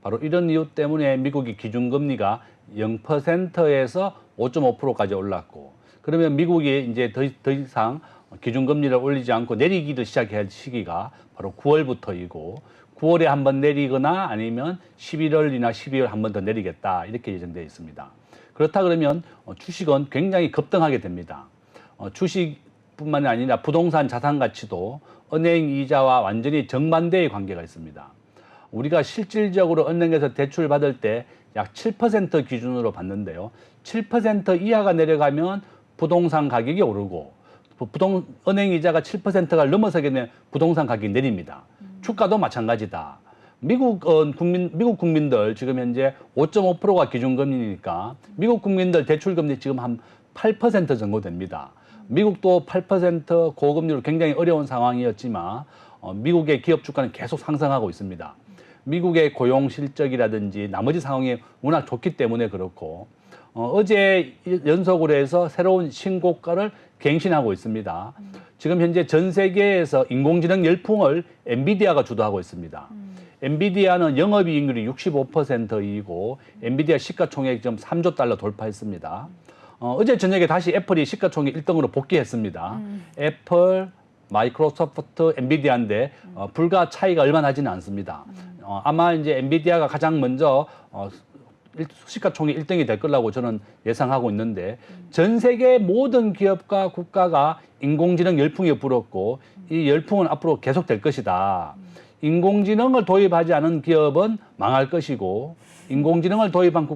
바로 이런 이유 때문에 미국이 기준금리가 0%에서 5.5%까지 올랐고 그러면 미국이 이제 더 이상 기준금리를 올리지 않고 내리기도 시작할 시기가 바로 9월부터이고 9월에 한번 내리거나 아니면 11월이나 12월 한 번 더 내리겠다 이렇게 예정되어 있습니다. 그렇다 그러면 주식은 굉장히 급등하게 됩니다. 주식뿐만 아니라 부동산 자산 가치도 은행 이자와 완전히 정반대의 관계가 있습니다. 우리가 실질적으로 은행에서 대출 받을 때 약 7% 기준으로 받는데요. 7% 이하가 내려가면 부동산 가격이 오르고 은행 이자가 7%가 넘어서게 되면 부동산 가격이 내립니다. 주가도 마찬가지다. 미국 국민들 지금 현재 5.5%가 기준금리니까 미국 국민들 대출금리 지금 한 8% 정도 됩니다. 미국도 8% 고금리로 굉장히 어려운 상황이었지만 미국의 기업 주가는 계속 상승하고 있습니다. 미국의 고용 실적이라든지 나머지 상황이 워낙 좋기 때문에 그렇고 어제 연속으로 해서 새로운 신고가를 갱신하고 있습니다. 지금 현재 전 세계에서 인공지능 열풍을 엔비디아가 주도하고 있습니다. 엔비디아는 영업이익률이 65%이고 엔비디아 시가총액 지금 3조 달러 돌파했습니다. 어제 저녁에 다시 애플이 시가총액 1등으로 복귀했습니다. 애플, 마이크로소프트, 엔비디아인데 불과 차이가 얼마 나지는 않습니다. 아마 이제 엔비디아가 가장 먼저 시가총액 1등이 될 거라고 저는 예상하고 있는데 전 세계 모든 기업과 국가가 인공지능 열풍이 불었고 이 열풍은 앞으로 계속될 것이다. 인공지능을 도입하지 않은 기업은 망할 것이고 인공지능을 도입한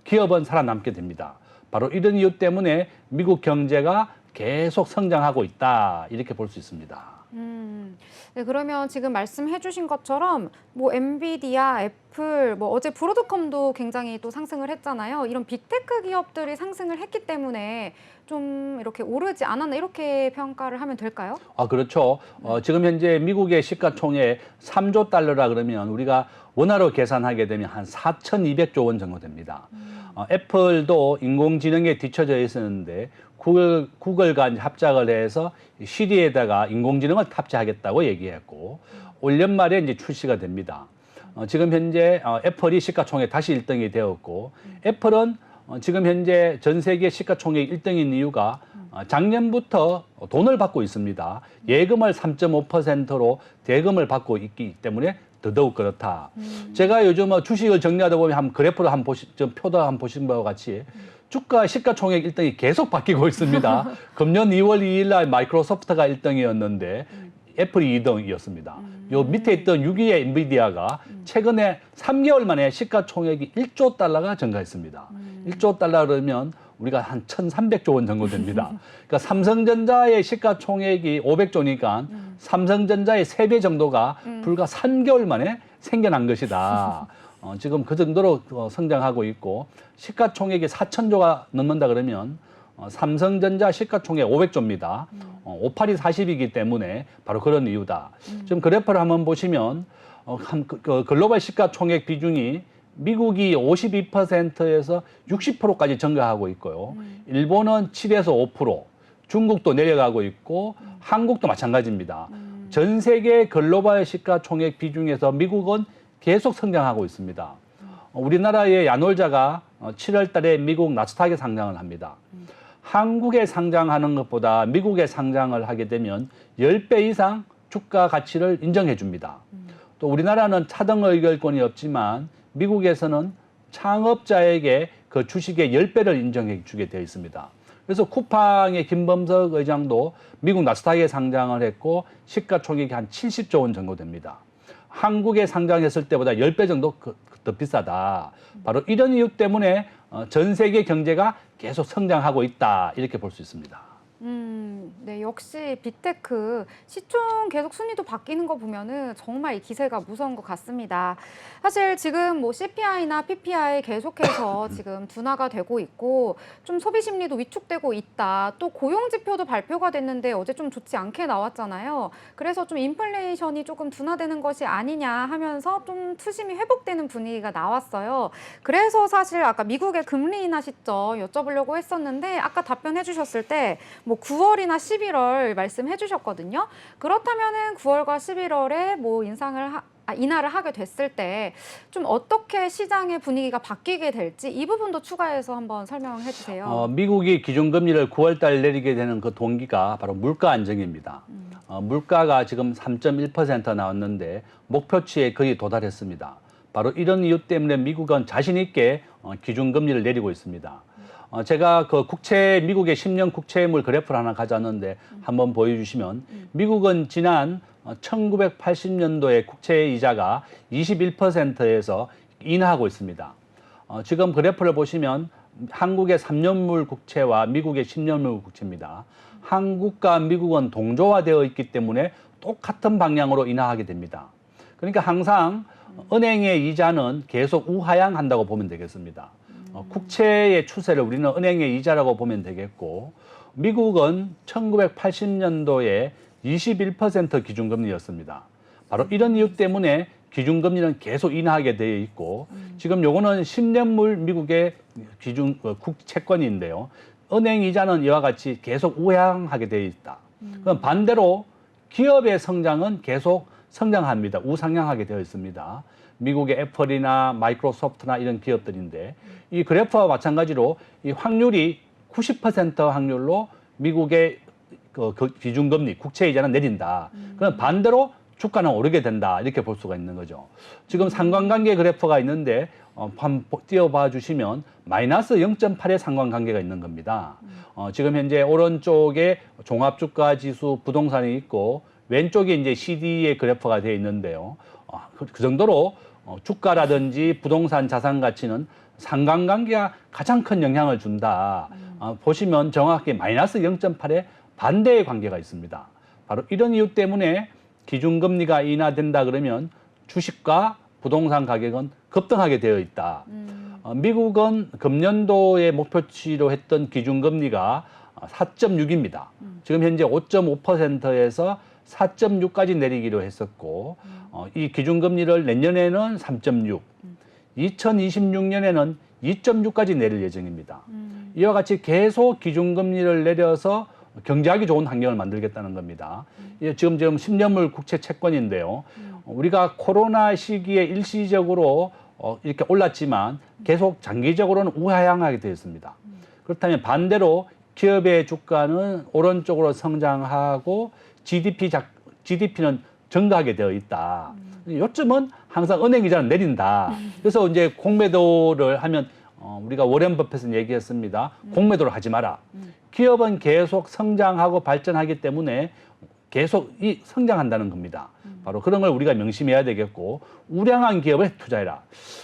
기업은 살아남게 됩니다. 바로 이런 이유 때문에 미국 경제가 계속 성장하고 있다. 이렇게 볼 수 있습니다. 네, 그러면 지금 말씀해 주신 것처럼 뭐 엔비디아, 애플, 뭐 어제 브로드컴도 굉장히 또 상승을 했잖아요. 이런 빅테크 기업들이 상승을 했기 때문에 좀 이렇게 오르지 않았나 이렇게 평가를 하면 될까요? 그렇죠. 지금 현재 미국의 시가총액 3조 달러라 그러면 우리가 원화로 계산하게 되면 한 4,200조 원 정도 됩니다. 애플도 인공지능에 뒤처져 있었는데 구글과 이제 합작을 해서 시리에다가 인공지능을 탑재하겠다고 얘기했고 올 연말에 이제 출시가 됩니다. 지금 현재 애플이 시가총액 다시 1등이 되었고 애플은 지금 현재 전 세계 시가총액 1등인 이유가 작년부터 돈을 받고 있습니다. 예금을 3.5%로 대금을 받고 있기 때문에 더더욱 그렇다. 제가 요즘 주식을 정리하다 보면 한 그래프를 표도 한번 보신 바와 같이 주가 시가총액 1등이 계속 바뀌고 있습니다. 금년 2월 2일 날 마이크로소프트가 1등이었는데 애플이 2등이었습니다. 요 밑에 있던 6위의 엔비디아가 최근에 3개월 만에 시가총액이 1조 달러가 증가했습니다. 1조 달러 그러면 우리가 한 1,300조 원 정도 됩니다. 그러니까 삼성전자의 시가총액이 500조니까 삼성전자의 3배 정도가 불과 3개월 만에 생겨난 것이다. 지금 그 정도로 성장하고 있고 시가총액이 4,000조가 넘는다 그러면 삼성전자 시가총액 500조입니다. 58이 40이기 때문에 바로 그런 이유다. 지금 그래프를 한번 보시면 글로벌 시가총액 비중이 미국이 52%에서 60%까지 증가하고 있고요. 일본은 7에서 5%, 중국도 내려가고 있고 한국도 마찬가지입니다. 전 세계 글로벌 시가총액 비중에서 미국은 계속 성장하고 있습니다. 우리나라의 야놀자가 7월 달에 미국 나스닥에 상장을 합니다. 한국에 상장하는 것보다 미국에 상장을 하게 되면 10배 이상 주가 가치를 인정해 줍니다. 또 우리나라는 차등 의결권이 없지만 미국에서는 창업자에게 그 주식의 10배를 인정해 주게 되어 있습니다. 그래서 쿠팡의 김범석 의장도 미국 나스닥에 상장을 했고 시가총액이 한 70조 원 정도 됩니다. 한국에 상장했을 때보다 10배 정도 더 비싸다. 바로 이런 이유 때문에 전 세계 경제가 계속 성장하고 있다. 이렇게 볼 수 있습니다. 네, 역시 빅테크 시총 계속 순위도 바뀌는 거 보면은 정말 이 기세가 무서운 것 같습니다. 사실 지금 뭐 CPI나 PPI 계속해서 지금 둔화가 되고 있고 좀 소비 심리도 위축되고 있다. 또 고용 지표도 발표가 됐는데 어제 좀 좋지 않게 나왔잖아요. 그래서 좀 인플레이션이 조금 둔화되는 것이 아니냐 하면서 좀 투심이 회복되는 분위기가 나왔어요. 그래서 사실 아까 미국의 금리 인하 시점 여쭤보려고 했었는데 아까 답변해 주셨을 때 뭐 9월이나 11월 말씀해 주셨거든요. 그렇다면은 9월과 11월에 뭐 인하를 하게 됐을 때 좀 어떻게 시장의 분위기가 바뀌게 될지 이 부분도 추가해서 한번 설명해 주세요. 미국이 기준금리를 9월 달 내리게 되는 그 동기가 바로 물가 안정입니다. 물가가 지금 3.1% 나왔는데 목표치에 거의 도달했습니다. 바로 이런 이유 때문에 미국은 자신 있게 기준금리를 내리고 있습니다. 제가 그 미국의 10년 국채물 그래프를 하나 가져왔는데 한번 보여주시면 미국은 지난 1980년도에 국채 이자가 21%에서 인하하고 있습니다. 지금 그래프를 보시면 한국의 3년물 국채와 미국의 10년물 국채입니다. 한국과 미국은 동조화되어 있기 때문에 똑같은 방향으로 인하하게 됩니다. 그러니까 항상 은행의 이자는 계속 우하향한다고 보면 되겠습니다. 국채의 추세를 우리는 은행의 이자라고 보면 되겠고 미국은 1980년도에 21% 기준금리였습니다. 바로 이런 이유 때문에 기준금리는 계속 인하하게 되어 있고 지금 요거는 10년물 미국의 채권인데요. 은행 이자는 이와 같이 계속 우하향하게 되어 있다. 그럼 반대로 기업의 성장은 계속 성장합니다. 우상향하게 되어 있습니다. 미국의 애플이나 마이크로소프트나 이런 기업들인데 이 그래프와 마찬가지로 이 확률이 90% 확률로 미국의 그 기준금리, 국채이자는 내린다. 그럼 반대로 주가는 오르게 된다. 이렇게 볼 수가 있는 거죠. 지금 상관관계 그래프가 있는데 한번 띄워봐 주시면 마이너스 0.8의 상관관계가 있는 겁니다. 지금 현재 오른쪽에 종합주가지수 부동산이 있고 왼쪽에 이제 CD의 그래프가 되어 있는데요. 그 정도로 주가라든지 부동산 자산 가치는 상관관계가 가장 큰 영향을 준다. 보시면 정확히 마이너스 0.8의 반대의 관계가 있습니다. 바로 이런 이유 때문에 기준금리가 인하된다 그러면 주식과 부동산 가격은 급등하게 되어 있다. 미국은 금년도에 목표치로 했던 기준금리가 4.6입니다. 지금 현재 5.5%에서 4.6까지 내리기로 했었고 이 기준금리를 내년에는 3.6, 2026년에는 2.6까지 내릴 예정입니다. 이와 같이 계속 기준금리를 내려서 경제하기 좋은 환경을 만들겠다는 겁니다. 지금 10년물 국채 채권인데요. 우리가 코로나 시기에 일시적으로 이렇게 올랐지만 계속 장기적으로는 우하향하게 되어 있습니다. 그렇다면 반대로 기업의 주가는 오른쪽으로 성장하고 GDP는 증가하게 되어 있다. 요즘은 항상 은행 이자는 내린다. 그래서 이제 공매도를 하면 우리가 워렌 버핏은 얘기했습니다. 공매도를 하지 마라. 기업은 계속 성장하고 발전하기 때문에 계속 성장한다는 겁니다. 바로 그런 걸 우리가 명심해야 되겠고 우량한 기업에 투자해라.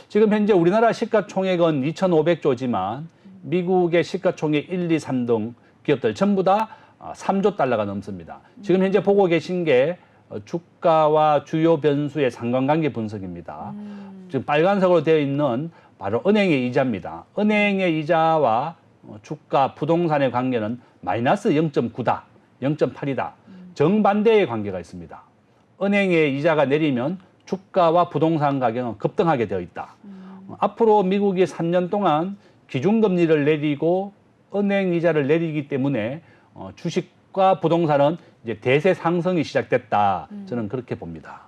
지금 현재 우리나라 시가총액은 2,500조지만 미국의 시가총액 1, 2, 3등 기업들 전부 다 3조 달러가 넘습니다. 지금 현재 보고 계신 게 주가와 주요 변수의 상관관계 분석입니다. 지금 빨간색으로 되어 있는 바로 은행의 이자입니다. 은행의 이자와 주가, 부동산의 관계는 마이너스 0.9다, 0.8이다. 정반대의 관계가 있습니다. 은행의 이자가 내리면 주가와 부동산 가격은 급등하게 되어 있다. 앞으로 미국이 3년 동안 기준금리를 내리고 은행 이자를 내리기 때문에 주식과 부동산은 이제 대세 상승이 시작됐다. 저는 그렇게 봅니다.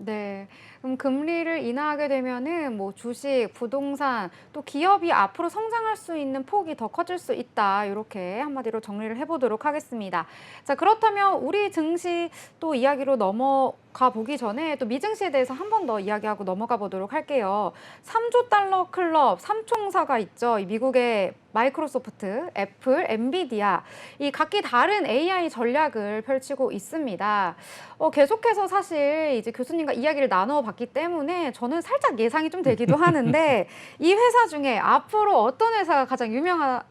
네. 그럼 금리를 인하하게 되면은 뭐 주식, 부동산, 또 기업이 앞으로 성장할 수 있는 폭이 더 커질 수 있다. 이렇게 한마디로 정리를 해보도록 하겠습니다. 자, 그렇다면 우리 증시 또 이야기로 넘어가 보기 전에 또 미증시에 대해서 한 번 더 이야기하고 넘어가 보도록 할게요. 3조 달러 클럽 3총사가 있죠. 이 미국의 마이크로소프트, 애플, 엔비디아 이 각기 다른 AI 전략을 펼치고 있습니다. 계속해서 사실 이제 교수님과 이야기를 나눠봤기 때문에 저는 살짝 예상이 좀 되기도 하는데 이 회사 중에 앞으로 어떤 회사가 가장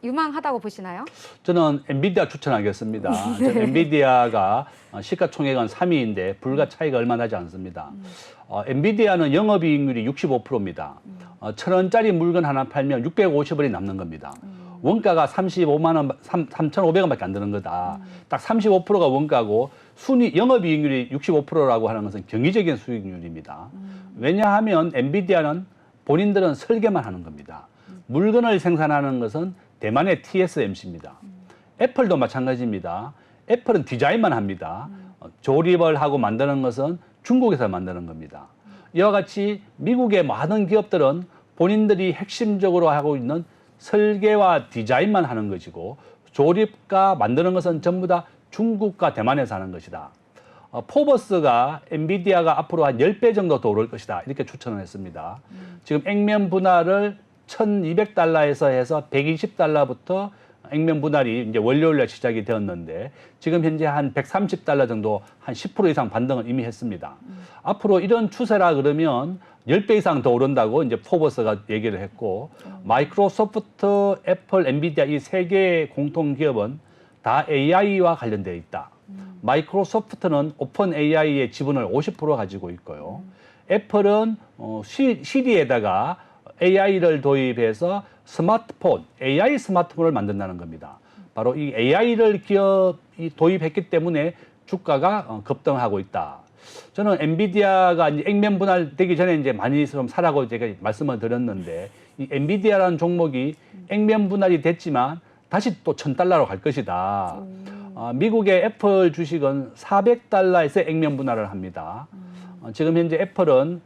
유망하다고 보시나요? 저는 엔비디아 추천하겠습니다. 저는 엔비디아가 시가총액은 3위인데 불과 차이가 얼마 나지 않습니다. 엔비디아는 영업이익률이 65%입니다. 1,000원짜리 물건 하나 팔면 650원이 남는 겁니다. 원가가 35만 원, 3,500원밖에 안 드는 거다. 딱 35%가 원가고 영업이익률이 65%라고 하는 것은 경이적인 수익률입니다. 왜냐하면 엔비디아는 본인들은 설계만 하는 겁니다. 물건을 생산하는 것은 대만의 TSMC입니다. 애플도 마찬가지입니다. 애플은 디자인만 합니다. 조립을 하고 만드는 것은 중국에서 만드는 겁니다. 이와 같이 미국의 많은 기업들은 본인들이 핵심적으로 하고 있는 설계와 디자인만 하는 것이고 조립과 만드는 것은 전부 다 중국과 대만에서 하는 것이다. 포버스가 엔비디아가 앞으로 한 10배 정도 더 오를 것이다. 이렇게 추천을 했습니다. 지금 액면 분할을 1,200달러에서 해서 120달러부터 액면 분할이 이제 월요일날 시작이 되었는데 지금 현재 한 130달러 정도 한 10% 이상 반등을 이미 했습니다. 앞으로 이런 추세라 그러면 10배 이상 더 오른다고 이제 포버스가 얘기를 했고 마이크로소프트, 애플, 엔비디아 이 세 개의 공통 기업은 다 AI와 관련되어 있다. 마이크로소프트는 오픈 AI의 지분을 50% 가지고 있고요. 애플은 시리에다가 AI를 도입해서 스마트폰, AI 스마트폰을 만든다는 겁니다. 바로 이 AI를 기업이 도입했기 때문에 주가가 급등하고 있다. 저는 엔비디아가 이제 액면 분할되기 전에 이제 많이 좀 사라고 제가 말씀을 드렸는데 이 엔비디아라는 종목이 액면 분할이 됐지만 다시 또 1,000달러로 갈 것이다. 미국의 애플 주식은 400달러에서 액면 분할을 합니다. 지금 현재 애플은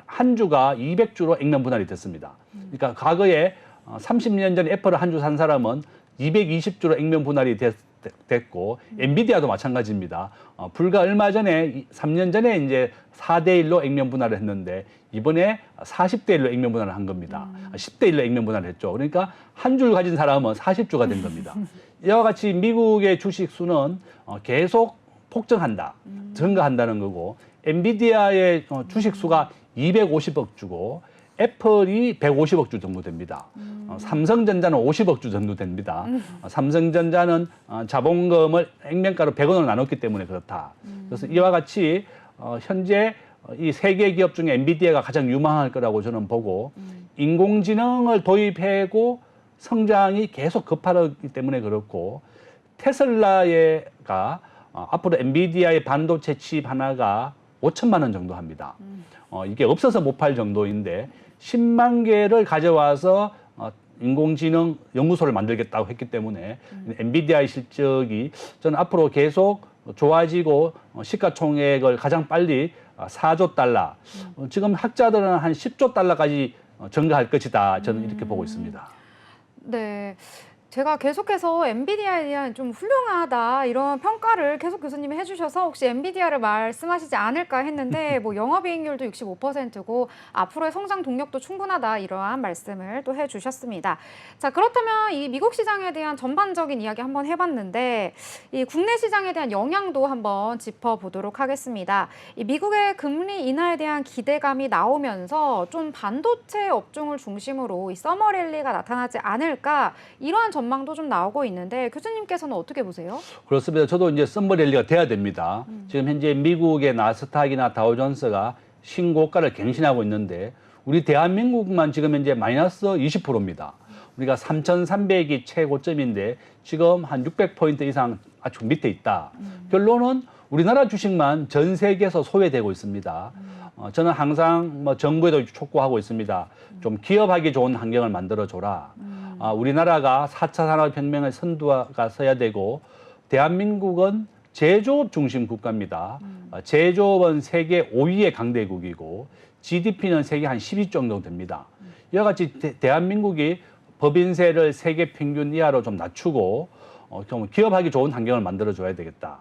한 주가 200주로 액면 분할이 됐습니다. 그러니까 과거에 30년 전에 애플을 한 주 산 사람은 220주로 액면 분할이 됐고 엔비디아도 마찬가지입니다. 불과 얼마 전에 3년 전에 이제 4대1로 액면 분할을 했는데 이번에 40대1로 액면 분할을 한 겁니다. 10대1로 액면 분할을 했죠. 그러니까 한 줄 가진 사람은 40주가 된 겁니다. 이와 같이 미국의 주식 수는 계속 폭증한다, 증가한다는 거고 엔비디아의 주식 수가 250억 주고 애플이 150억 주 정도 됩니다. 삼성전자는 50억 주 정도 됩니다. 삼성전자는 자본금을 액면가로 100원으로 나눴기 때문에 그렇다. 그래서 이와 같이 현재 이 세계 기업 중에 엔비디아가 가장 유망할 거라고 저는 보고 인공지능을 도입하고 성장이 계속 급하기 때문에 그렇고 테슬라가 앞으로 엔비디아의 반도체 칩 하나가 5천만 원 정도 합니다. 이게 없어서 못 팔 정도인데 10만 개를 가져와서 인공지능 연구소를 만들겠다고 했기 때문에 엔비디아의 실적이 저는 앞으로 계속 좋아지고 시가총액을 가장 빨리 4조 달러, 지금 학자들은 한 10조 달러까지 증가할 것이다. 저는 이렇게 보고 있습니다. 네. 제가 계속해서 엔비디아에 대한 좀 훌륭하다 이런 평가를 계속 교수님이 해주셔서 혹시 엔비디아를 말씀하시지 않을까 했는데 뭐 영업이익률도 65%고 앞으로의 성장 동력도 충분하다 이러한 말씀을 또 해주셨습니다. 자, 그렇다면 이 미국 시장에 대한 전반적인 이야기 한번 해봤는데 이 국내 시장에 대한 영향도 한번 짚어보도록 하겠습니다. 이 미국의 금리 인하에 대한 기대감이 나오면서 좀 반도체 업종을 중심으로 이 서머 랠리가 나타나지 않을까 이러한 전망도 좀 나오고 있는데 교수님께서는 어떻게 보세요? 그렇습니다. 저도 이제 썸머 랠리가 돼야 됩니다. 지금 현재 미국의 나스닥이나 다우존스가 신고가를 갱신하고 있는데 우리 대한민국만 지금 현재 마이너스 20%입니다. 우리가 3,300이 최고점인데 지금 한 600포인트 이상 아주 밑에 있다. 결론은 우리나라 주식만 전 세계에서 소외되고 있습니다. 저는 항상 뭐 정부에도 촉구하고 있습니다. 좀 기업하기 좋은 환경을 만들어줘라. 우리나라가 4차 산업혁명의 선두가 서야 되고 대한민국은 제조업 중심 국가입니다. 제조업은 세계 5위의 강대국이고 GDP는 세계 한 10위 정도 됩니다. 이와 같이 대한민국이 법인세를 세계 평균 이하로 좀 낮추고 좀 기업하기 좋은 환경을 만들어줘야 되겠다.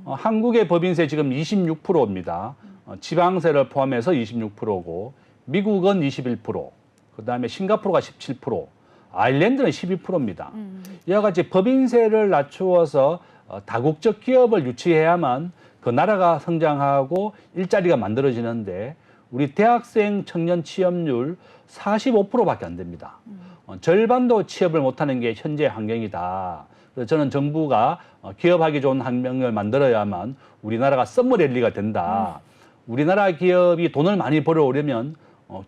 한국의 법인세 지금 26%입니다. 지방세를 포함해서 26%고 미국은 21%, 그다음에 싱가포르가 17%, 아일랜드는 12%입니다. 이와 같이 법인세를 낮추어서 다국적 기업을 유치해야만 그 나라가 성장하고 일자리가 만들어지는데 우리 대학생 청년 취업률 45%밖에 안 됩니다. 절반도 취업을 못하는 게 현재 환경이다. 그래서 저는 정부가 기업하기 좋은 환경을 만들어야만 우리나라가 썸머 랠리가 된다. 우리나라 기업이 돈을 많이 벌어오려면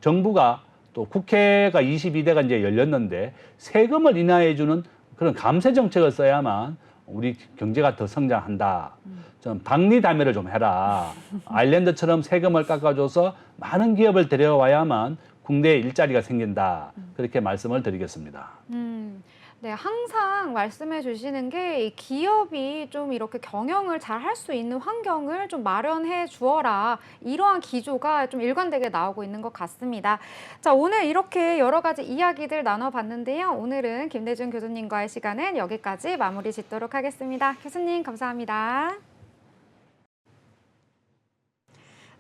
정부가 또 국회가 22대가 이제 열렸는데 세금을 인하해주는 그런 감세 정책을 써야만 우리 경제가 더 성장한다. 좀 박리담회를 좀 해라. 아일랜드처럼 세금을 깎아줘서 많은 기업을 데려와야만 국내에 일자리가 생긴다. 그렇게 말씀을 드리겠습니다. 네, 항상 말씀해 주시는 게 이 기업이 좀 이렇게 경영을 잘 할 수 있는 환경을 좀 마련해 주어라. 이러한 기조가 좀 일관되게 나오고 있는 것 같습니다. 자, 오늘 이렇게 여러 가지 이야기들 나눠봤는데요. 오늘은 김대중 교수님과의 시간은 여기까지 마무리 짓도록 하겠습니다. 교수님 감사합니다.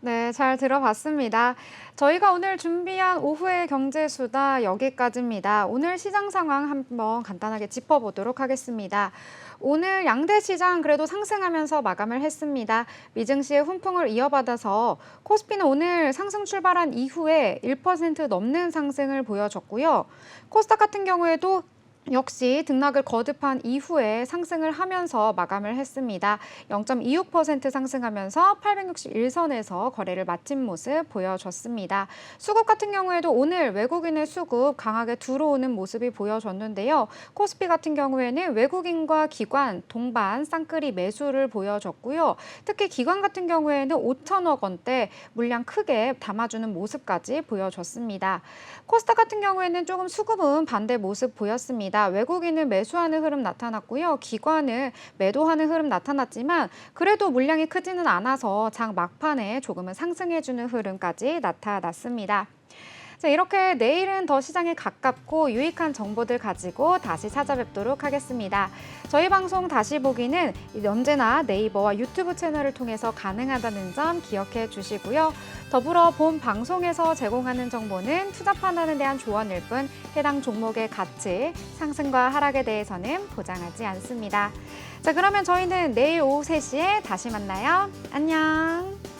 네, 잘 들어봤습니다. 저희가 오늘 준비한 오후의 경제수다 여기까지입니다. 오늘 시장 상황 한번 간단하게 짚어보도록 하겠습니다. 오늘 양대 시장 그래도 상승하면서 마감을 했습니다. 미증시의 훈풍을 이어받아서 코스피는 오늘 상승 출발한 이후에 1% 넘는 상승을 보여줬고요. 코스닥 같은 경우에도 역시 등락을 거듭한 이후에 상승을 하면서 마감을 했습니다. 0.26% 상승하면서 861선에서 거래를 마친 모습 보여줬습니다. 수급 같은 경우에도 오늘 외국인의 수급 강하게 들어오는 모습이 보여졌는데요. 코스피 같은 경우에는 외국인과 기관 동반 쌍끌이 매수를 보여줬고요. 특히 기관 같은 경우에는 5천억 원대 물량 크게 담아주는 모습까지 보여줬습니다. 코스닥 같은 경우에는 조금 수급은 반대 모습 보였습니다. 외국인은 매수하는 흐름 나타났고요. 기관은 매도하는 흐름 나타났지만 그래도 물량이 크지는 않아서 장 막판에 조금은 상승해주는 흐름까지 나타났습니다. 자, 이렇게 내일은 더 시장에 가깝고 유익한 정보들 가지고 다시 찾아뵙도록 하겠습니다. 저희 방송 다시 보기는 언제나 네이버와 유튜브 채널을 통해서 가능하다는 점 기억해 주시고요. 더불어 본 방송에서 제공하는 정보는 투자 판단에 대한 조언일 뿐 해당 종목의 가치, 상승과 하락에 대해서는 보장하지 않습니다. 자, 그러면 저희는 내일 오후 3시에 다시 만나요. 안녕.